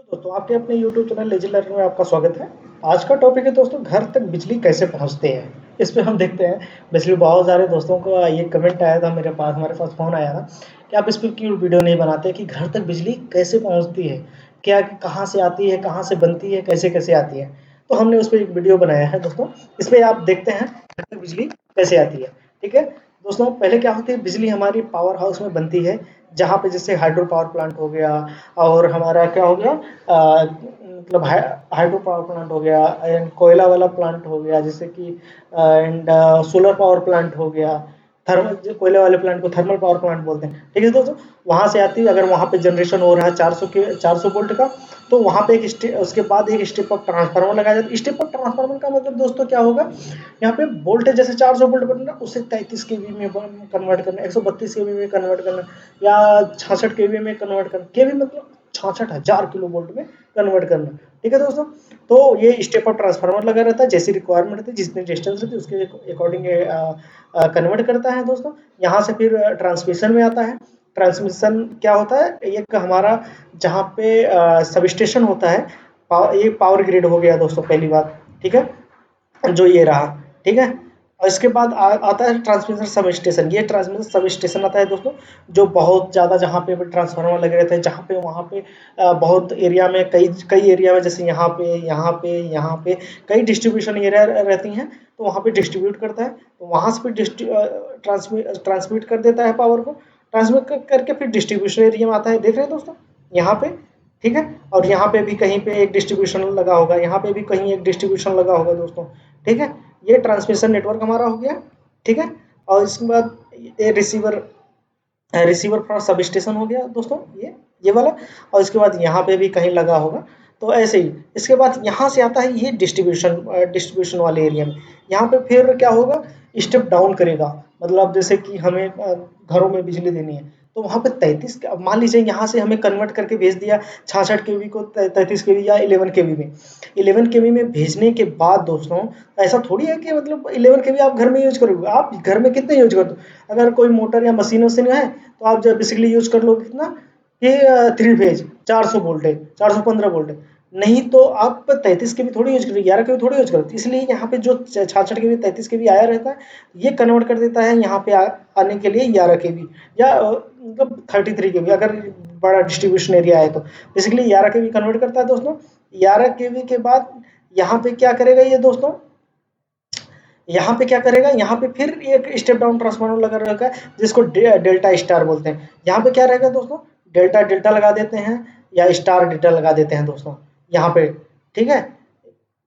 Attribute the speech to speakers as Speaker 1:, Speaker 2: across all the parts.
Speaker 1: Hello दोस्तों, आपके अपने YouTube चैनल लेजी लर्निंग में आपका स्वागत है। आज का टॉपिक है दोस्तों, घर तक बिजली कैसे पहुंचते हैं। इस पे हम देखते हैं बिजली। बहुत सारे दोस्तों को ये कमेंट आया था, हमारे पास फ़ोन आया था कि आप इस पर क्यों वीडियो नहीं बनाते कि घर तक बिजली कैसे पहुंचती है, क्या कहाँ से आती है, कहाँ से बनती है, कैसे कैसे आती है। तो हमने उस पर एक वीडियो बनाया है दोस्तों। इसमें आप देखते हैं घर तक बिजली कैसे आती है। ठीक है दोस्तों, पहले क्या होती है, बिजली हमारी पावर हाउस में बनती है, जहाँ पे जैसे हाइड्रो पावर प्लांट हो गया, और हमारा क्या हो गया, मतलब हाइड्रो पावर प्लांट हो गया, एंड कोयला वाला प्लांट हो गया, जैसे कि एंड सोलर पावर प्लांट हो गया। थर्मल कोयले वाले प्लांट को थर्मल पावर प्लांट बोलते हैं। ठीक है दोस्तों, वहां से आती है। अगर वहां पे जनरेशन हो रहा है 400 वोल्ट का, तो वहां पे उसके बाद एक स्टेप अप ट्रांसफार्मर लगाया जाता है। स्टेप अप ट्रांसफार्मर का मतलब दोस्तों क्या होगा, यहाँ पे वोल्टेज जैसे 400 वोल्ट बनना, उसे 33 केवी में कन्वर्ट करना, 132 केवी में कन्वर्ट करना, या 66 केवी में कन्वर्ट करना। केवी मतलब 66,000 किलो वोल्ट में कन्वर्ट करना। ठीक है दोस्तों, तो ये स्टेप अप ट्रांसफार्मर लगा रहता है, जैसी रिक्वायरमेंट रहती है, जितनी डिस्टेंस रहती है उसके अकॉर्डिंग कन्वर्ट करता है दोस्तों। यहाँ से फिर ट्रांसमिशन में आता है। ट्रांसमिशन क्या होता है, एक हमारा जहाँ पे सब स्टेशन होता है, ये पावर ग्रिड हो गया दोस्तों, पहली बात। ठीक है, जो ये रहा। ठीक है, और इसके बाद आता है ट्रांसमिशन सब स्टेशन। ये ट्रांसमिशन सब स्टेशन आता है दोस्तों, जो बहुत ज़्यादा जहाँ पे ट्रांसफार्मर लगे रहते हैं, जहाँ पे वहाँ पे बहुत एरिया में, कई कई एरिया में, जैसे यहाँ पे कई डिस्ट्रीब्यूशन एरिया रहती हैं, तो वहाँ पे डिस्ट्रीब्यूट करता है। तो वहाँ से फिर ट्रांसमिट कर देता है पावर को। ट्रांसमिट करके फिर डिस्ट्रीब्यूशन एरिया में आता है। देख रहे हैं दोस्तों, यहाँ पे। ठीक है, और यहाँ पे भी कहीं पे एक डिस्ट्रीब्यूशन लगा होगा, यहाँ पे भी कहीं एक डिस्ट्रीब्यूशन लगा होगा दोस्तों। ठीक है, ये ट्रांसमिशन नेटवर्क हमारा हो गया। ठीक है, और इसके बाद ये रिसीवर फॉर सब स्टेशन हो गया दोस्तों, ये वाला। और इसके बाद यहाँ पे भी कहीं लगा होगा। तो ऐसे ही इसके बाद यहाँ से आता है ये डिस्ट्रीब्यूशन वाले एरिया में। यहाँ पे फिर क्या होगा, स्टेप डाउन करेगा। मतलब जैसे कि हमें घरों में बिजली देनी है, तो वहाँ पे 33, मान लीजिए यहाँ से हमें कन्वर्ट करके भेज दिया 66 केवी को 33 केवी या 11 केवी में। 11 केवी में भेजने के बाद दोस्तों, ऐसा थोड़ी है कि मतलब 11 केवी आप घर में यूज करोगे। आप घर में कितने यूज करते हो, अगर कोई मोटर या मशीन वशीन है, तो आप जब बेसिकली यूज कर लोगे कितना, कि 3 फेज 400 वोल्टेज, 415 वोल्टेज। नहीं तो आप 33 के भी थोड़ी यूज करोगे, 11 के भी थोड़ी यूज करोगे। इसलिए यहाँ पे जो 66 के भी 33 के भी आया रहता है, ये कन्वर्ट कर देता है यहाँ पे आने के लिए 11 के भी, या मतलब 33 के भी, अगर बड़ा डिस्ट्रीब्यूशन एरिया है तो बेसिकली 11 के भी कन्वर्ट करता है दोस्तों। 11 के भी के बाद यहाँ पे क्या करेगा ये दोस्तों, यहाँ पे क्या करेगा, यहाँ पे फिर एक स्टेप डाउन ट्रांसफार्मर लगा रहेगा, जिसको डेल्टा स्टार बोलते हैं। यहाँ पे क्या रहेगा दोस्तों, डेल्टा डेल्टा लगा देते हैं, या स्टार डेल्टा लगा देते हैं दोस्तों, यहाँ पे। ठीक है,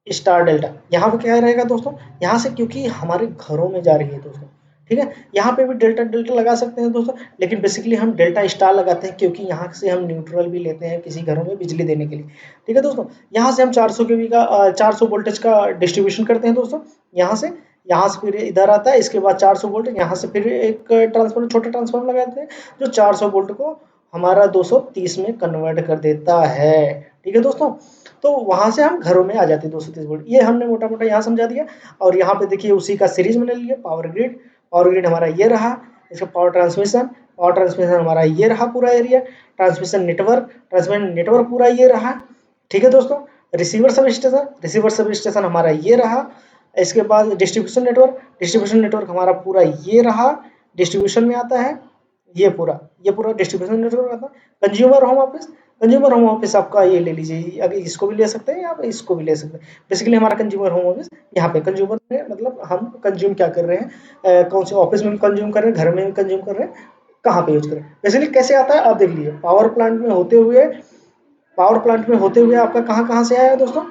Speaker 1: स्टार डेल्टा यहाँ पे क्या रहेगा दोस्तों, यहाँ से क्योंकि हमारे घरों में जा रही है दोस्तों। ठीक है, यहाँ पे भी डेल्टा डेल्टा लगा सकते हैं दोस्तों, लेकिन बेसिकली हम डेल्टा स्टार लगाते हैं, क्योंकि यहाँ से हम न्यूट्रल भी लेते हैं किसी घरों में बिजली देने के लिए। ठीक है दोस्तों, यहाँ से हम 400 के वी का 400 वोल्टेज का डिस्ट्रीब्यूशन करते हैं दोस्तों। यहाँ से फिर इधर आता है, इसके बाद 400 वोल्ट, यहाँ से फिर एक ट्रांसफार्मर, छोटा ट्रांसफार्मर लगाते हैं, जो 400 वोल्ट को हमारा 230 में कन्वर्ट कर देता है। ठीक है दोस्तों, तो वहां से हम घरों में आ जाते हैं 230 वोल्ट। ये हमने मोटा मोटा यहाँ समझा दिया। और यहाँ पे देखिए उसी का सीरीज में ले लिया, पावर ग्रिड। पावर ग्रिड हमारा ये रहा, इसका पावर ट्रांसमिशन हमारा ये रहा पूरा एरिया। ट्रांसमिशन नेटवर्क पूरा ये रहा। ठीक है दोस्तों, रिसीवर सब स्टेशन हमारा ये रहा। इसके बाद डिस्ट्रीब्यूशन नेटवर्क हमारा पूरा ये रहा, डिस्ट्रीब्यूशन में आता है। ये पूरा डिस्ट्रीब्यूशन नेटवर्क आता है। कंज्यूमर होम ऑफिस आपका ये ले लीजिए, अगर इसको भी ले सकते हैं या इसको भी ले सकते हैं। बेसिकली हमारा कंज्यूमर होम ऑफिस यहाँ पे कंज्यूमर है, मतलब हम कंज्यूम क्या कर रहे हैं, कौन से ऑफिस में भी कंज्यूम कर रहे हैं, घर में भी कंज्यूम कर रहे हैं, कहाँ पे यूज कर रहे हैं। बेसिकली कैसे आता है आप देख लीजिए, पावर प्लांट में होते हुए आपका कहाँ कहाँ से आया दोस्तों,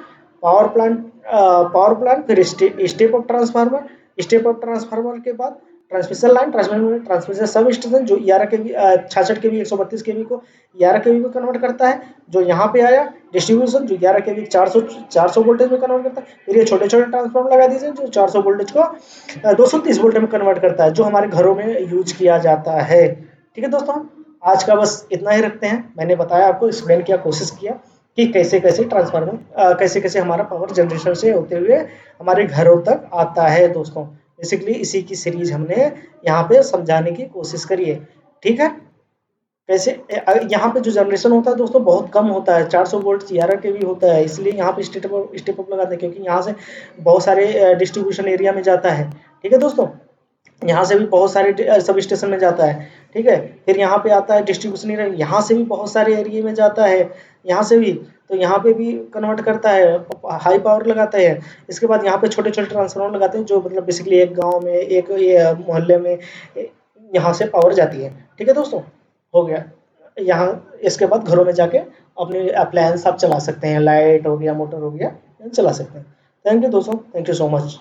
Speaker 1: पावर प्लांट पावर प्लांट, फिर स्टेप अप ट्रांसफार्मर के बाद ट्रांसमिशन सब स्टेशन, जो 11 के वी 66 के वी 132 के वी को 11 के वी में कन्वर्ट करता है। जो यहाँ पे आया डिस्ट्रीब्यूशन, जो 11 के वी 400 वोल्टेज में कन्वर्ट करता है। फिर ये छोटे छोटे ट्रांसफार्मर लगा दीजिए, जो 400 वोल्टेज को 230 वोल्ट में कन्वर्ट करता है, जो हमारे घरों में यूज किया जाता है। ठीक है दोस्तों, आज का बस इतना ही रखते हैं। मैंने बताया आपको, एक्सप्लेन किया, कोशिश किया कि कैसे कैसे ट्रांसफार्मर, कैसे कैसे हमारा पावर जनरेशन से होते हुए हमारे घरों तक आता है दोस्तों। बेसिकली इसी की सीरीज हमने यहाँ पे समझाने की कोशिश करी है। ठीक है। कैसे यहाँ पे जो जनरेशन होता है दोस्तों बहुत कम होता है, 400 वोल्ट 11 केवी होता है, इसलिए यहाँ पे स्टेप अप लगाते हैं, क्योंकि यहाँ से बहुत सारे डिस्ट्रीब्यूशन एरिया में जाता है। ठीक है दोस्तों, यहाँ से भी बहुत सारे सब स्टेशन में जाता है। ठीक है, फिर यहाँ पे आता है डिस्ट्रीब्यूशन एरिया, यहाँ से भी बहुत सारे एरिया में जाता है, यहाँ से भी, तो यहाँ पे भी कन्वर्ट करता है, हाई पावर लगाता है। इसके बाद यहाँ पे छोटे छोटे ट्रांसफार्मर लगाते हैं, जो मतलब बेसिकली एक गांव में, एक ये मोहल्ले में यहाँ से पावर जाती है। ठीक है दोस्तों, हो गया। यहाँ इसके बाद घरों में जाके अपने अप्लायंस आप चला सकते हैं, लाइट हो गया, मोटर हो गया, चला सकते हैं। थैंक यू दोस्तों, थैंक यू सो मच।